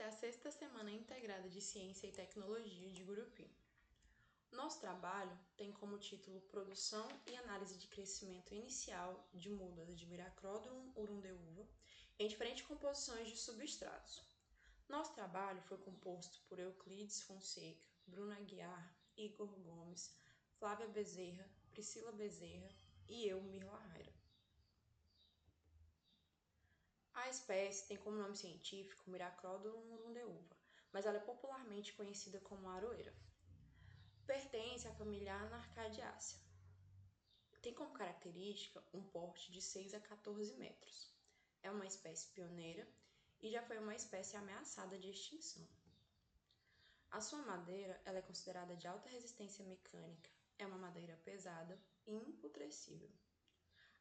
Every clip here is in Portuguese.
é a sexta semana integrada de Ciência e Tecnologia de Gurupi. Nosso trabalho tem como título Produção e Análise de Crescimento Inicial de Mudas de Miracródurum urundeúva em diferentes composições de substratos. Nosso trabalho foi composto por Euclides Fonseca, Bruno Aguiar, Igor Gomes, Flávia Bezerra, Priscila Bezerra e eu, Mirla Raira. A espécie tem como nome científico Miracródurum urundeúva, mas ela é popularmente conhecida como aroeira. Pertence à família Anarcadiaceae. Tem como característica um porte de 6 a 14 metros. É uma espécie pioneira e já foi uma espécie ameaçada de extinção. A sua madeira ela é considerada de alta resistência mecânica. É uma madeira pesada e imputrescível.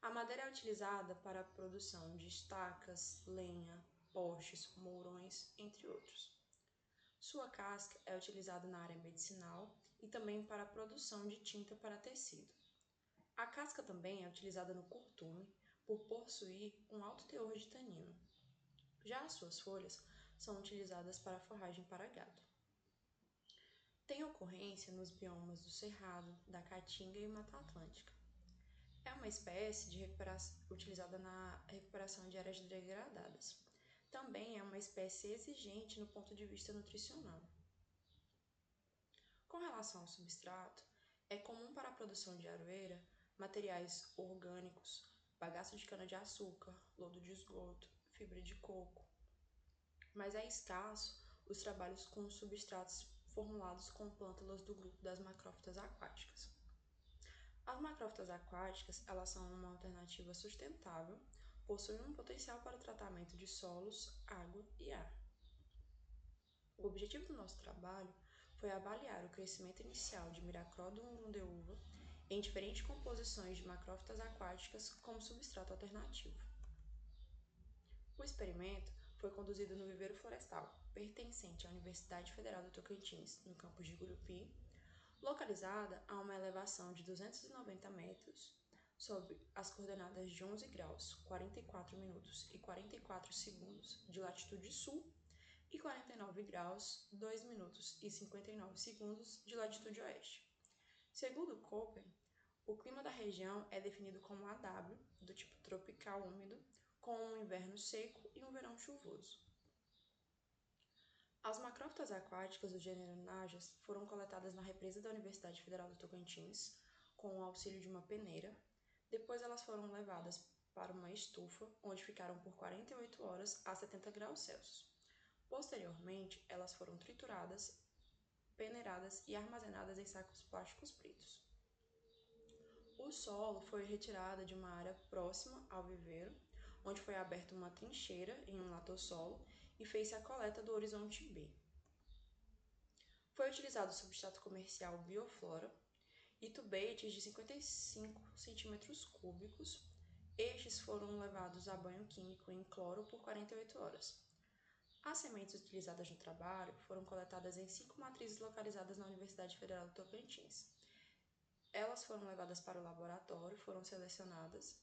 A madeira é utilizada para a produção de estacas, lenha, postes, mourões, entre outros. Sua casca é utilizada na área medicinal e também para a produção de tinta para tecido. A casca também é utilizada no curtume por possuir um alto teor de tanino. Já as suas folhas são utilizadas para forragem para gado. Tem ocorrência nos biomas do Cerrado, da Caatinga e Mata Atlântica. É uma espécie utilizada na recuperação de áreas degradadas. Também é uma espécie exigente no ponto de vista nutricional. Com relação ao substrato, é comum para a produção de aroeira materiais orgânicos, bagaço de cana-de-açúcar, lodo de esgoto, fibra de coco, mas é escasso os trabalhos com substratos formulados com plântulas do grupo das macrófitas aquáticas. As macrófitas aquáticas elas são uma alternativa sustentável, possuem um potencial para o tratamento de solos, água e ar. O objetivo do nosso trabalho foi avaliar o crescimento inicial de Miracródurum urundeúva em diferentes composições de macrófitas aquáticas como substrato alternativo. O experimento foi conduzido no viveiro florestal, pertencente à Universidade Federal do Tocantins, no campus de Gurupi, localizada a uma elevação de 290 metros, sob as coordenadas de 11 graus, 44 minutos e 44 segundos de latitude sul e 49 graus, 2 minutos e 59 segundos de latitude oeste. Segundo Köppen, o clima da região é definido como AW, do tipo tropical úmido, com um inverno seco e um verão chuvoso. As macrófitas aquáticas do gênero Najas foram coletadas na represa da Universidade Federal do Tocantins, com o auxílio de uma peneira. Depois elas foram levadas para uma estufa, onde ficaram por 48 horas a 70 graus Celsius. Posteriormente, elas foram trituradas, peneiradas e armazenadas em sacos plásticos pretos. O solo foi retirado de uma área próxima ao viveiro, onde foi aberta uma trincheira em um latossolo e fez-se a coleta do horizonte B. Foi utilizado o substrato comercial Bioflora e tubetes de 55 cm3. Estes foram levados a banho químico em cloro por 48 horas. As sementes utilizadas no trabalho foram coletadas em 5 matrizes localizadas na Universidade Federal do Tocantins. Elas foram levadas para o laboratório, foram selecionadas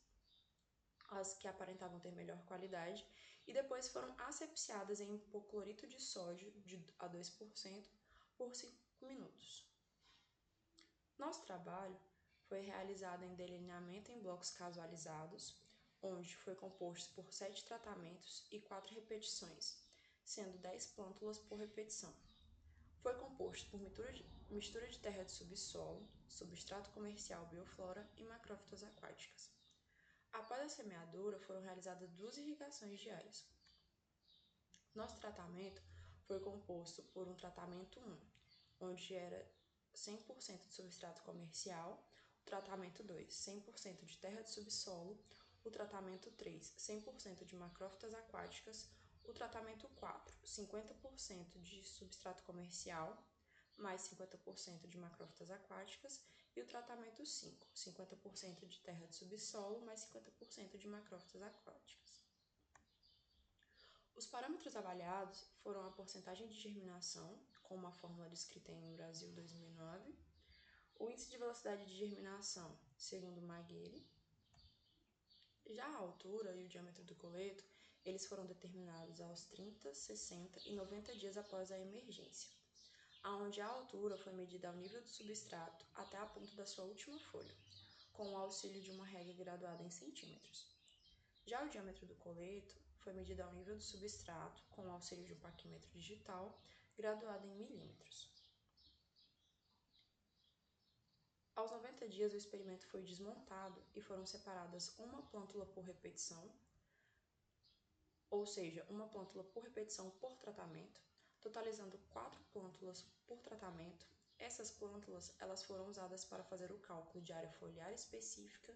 as que aparentavam ter melhor qualidade e depois foram asepsiadas em hipoclorito de sódio a 2% por 5 minutos. Nosso trabalho foi realizado em delineamento em blocos casualizados, onde foi composto por 7 tratamentos e 4 repetições, sendo 10 plântulas por repetição. Foi composto por mistura de terra de subsolo, substrato comercial Bioflora e macrófitas aquáticas. Após a semeadura, foram realizadas 2 irrigações diárias. Nosso tratamento foi composto por um tratamento 1, onde era 100% de substrato comercial, o tratamento 2, 100% de terra de subsolo, o tratamento 3, 100% de macrófitas aquáticas, o tratamento 4, 50% de substrato comercial, mais 50% de macrófitas aquáticas, e o tratamento 5, 50% de terra de subsolo, mais 50% de macrófitas aquáticas. Os parâmetros avaliados foram a porcentagem de germinação, com uma fórmula descrita em Brasil 2009, o índice de velocidade de germinação, segundo Maguire. Já a altura e o diâmetro do coleto, eles foram determinados aos 30, 60 e 90 dias após a emergência, onde a altura foi medida ao nível do substrato até a ponta da sua última folha, com o auxílio de uma régua graduada em centímetros. Já o diâmetro do coleto foi medido ao nível do substrato, com o auxílio de um paquímetro digital, graduado em milímetros. Aos 90 dias, o experimento foi desmontado e foram separadas uma plântula por repetição, ou seja, uma plântula por repetição por tratamento, totalizando 4 plântulas por tratamento. Essas plântulas elas foram usadas para fazer o cálculo de área foliar específica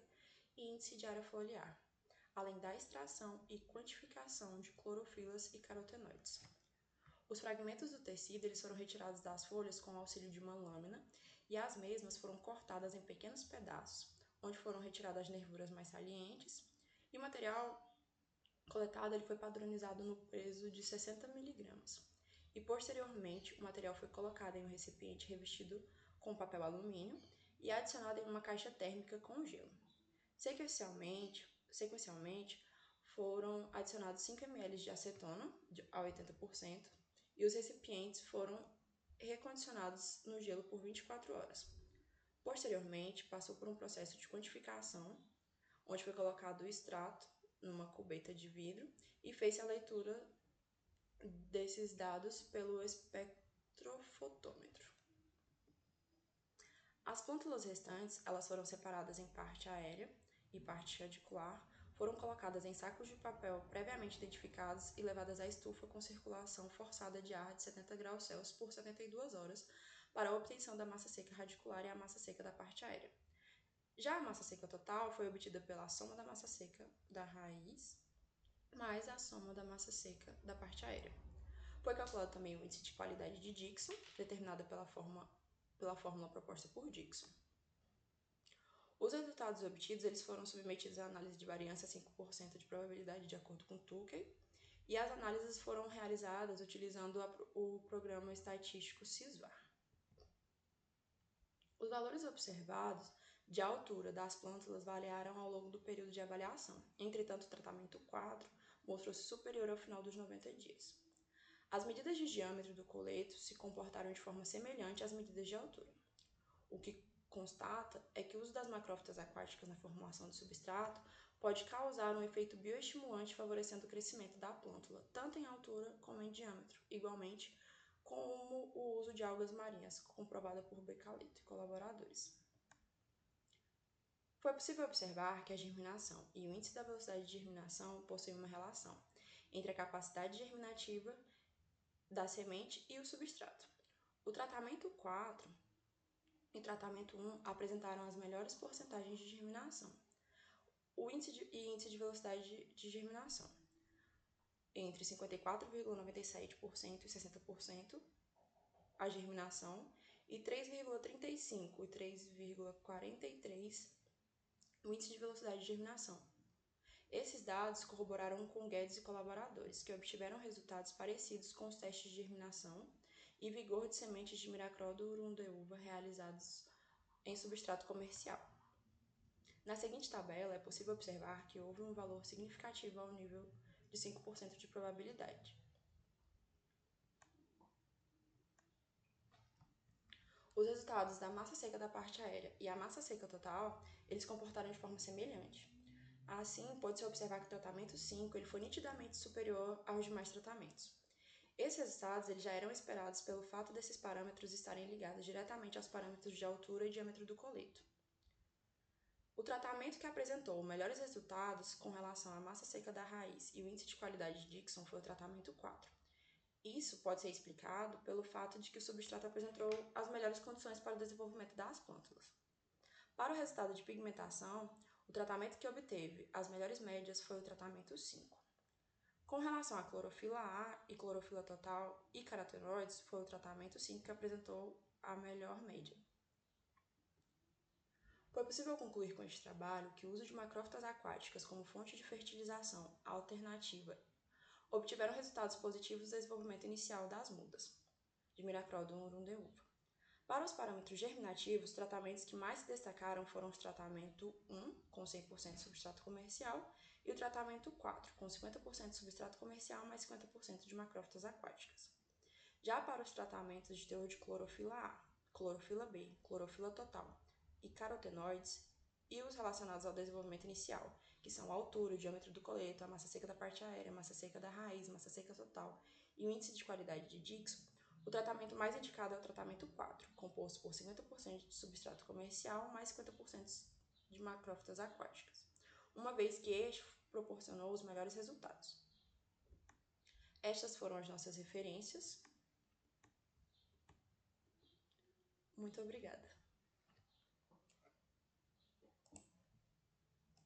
e índice de área foliar, além da extração e quantificação de clorofilas e carotenoides. Os fragmentos do tecido eles foram retirados das folhas com o auxílio de uma lâmina e as mesmas foram cortadas em pequenos pedaços, onde foram retiradas as nervuras mais salientes, e o material coletado ele foi padronizado no peso de 60 mg. E posteriormente, o material foi colocado em um recipiente revestido com papel alumínio e adicionado em uma caixa térmica com gelo. Sequencialmente foram adicionados 5 ml de acetona a 80% e os recipientes foram recondicionados no gelo por 24 horas. Posteriormente, passou por um processo de quantificação, onde foi colocado o extrato numa cubeta de vidro e fez a leitura desses dados pelo espectrofotômetro. As plântulas restantes elas foram separadas em parte aérea e parte radicular, foram colocadas em sacos de papel previamente identificados e levadas à estufa com circulação forçada de ar de 70 graus Celsius por 72 horas para a obtenção da massa seca radicular e a massa seca da parte aérea. Já a massa seca total foi obtida pela soma da massa seca da raiz mais a soma da massa seca da parte aérea. Foi calculado também o índice de qualidade de Dickson, determinada pela fórmula proposta por Dickson. Os resultados obtidos eles foram submetidos à análise de variância a 5% de probabilidade de acordo com Tukey, e as análises foram realizadas utilizando o programa estatístico SysVar. Os valores observados de altura das plântulas variaram ao longo do período de avaliação. Entretanto, o tratamento 4 mostrou-se superior ao final dos 90 dias. As medidas de diâmetro do coleto se comportaram de forma semelhante às medidas de altura. O que constata é que o uso das macrófitas aquáticas na formulação do substrato pode causar um efeito bioestimulante favorecendo o crescimento da plântula, tanto em altura como em diâmetro, igualmente como o uso de algas marinhas, comprovada por Becaleto e colaboradores. Foi possível observar que a germinação e o índice da velocidade de germinação possuem uma relação entre a capacidade germinativa da semente e o substrato. O tratamento 4 e o tratamento 1 apresentaram as melhores porcentagens de germinação, o índice de velocidade de germinação, entre 54,97% e 60% a germinação, e 3,35% e 3,43% o índice de velocidade de germinação. Esses dados corroboraram com Guedes e colaboradores, que obtiveram resultados parecidos com os testes de germinação e vigor de sementes de Miracrol do urundeúva realizados em substrato comercial. Na seguinte tabela, é possível observar que houve um valor significativo ao nível de 5% de probabilidade. Os resultados da massa seca da parte aérea e a massa seca total, eles comportaram de forma semelhante. Assim, pode-se observar que o tratamento 5 ele foi nitidamente superior aos demais tratamentos. Esses resultados eles já eram esperados pelo fato desses parâmetros estarem ligados diretamente aos parâmetros de altura e diâmetro do coleto. O tratamento que apresentou melhores resultados com relação à massa seca da raiz e o índice de qualidade de Dickson foi o tratamento 4. Isso pode ser explicado pelo fato de que o substrato apresentou as melhores condições para o desenvolvimento das plântulas. Para o resultado de pigmentação, o tratamento que obteve as melhores médias foi o tratamento 5. Com relação à clorofila A e clorofila total e carotenoides, foi o tratamento 5 que apresentou a melhor média. Foi possível concluir com este trabalho que o uso de macrófitas aquáticas como fonte de fertilização alternativa obtiveram resultados positivos no desenvolvimento inicial das mudas de Miracrol do urundeúva. Para os parâmetros germinativos, os tratamentos que mais se destacaram foram o tratamento 1, com 100% de substrato comercial, E o tratamento 4, com 50% de substrato comercial mais 50% de macrófitas aquáticas. Já para os tratamentos de teor de clorofila A, clorofila B, clorofila total e carotenoides, e os relacionados ao desenvolvimento inicial, que são a altura, o diâmetro do coleto, a massa seca da parte aérea, a massa seca da raiz, massa seca total e o índice de qualidade de Dixon, o tratamento mais indicado é o tratamento 4, composto por 50% de substrato comercial mais 50% de macrófitas aquáticas, uma vez que este proporcionou os melhores resultados. Estas foram as nossas referências. Muito obrigada.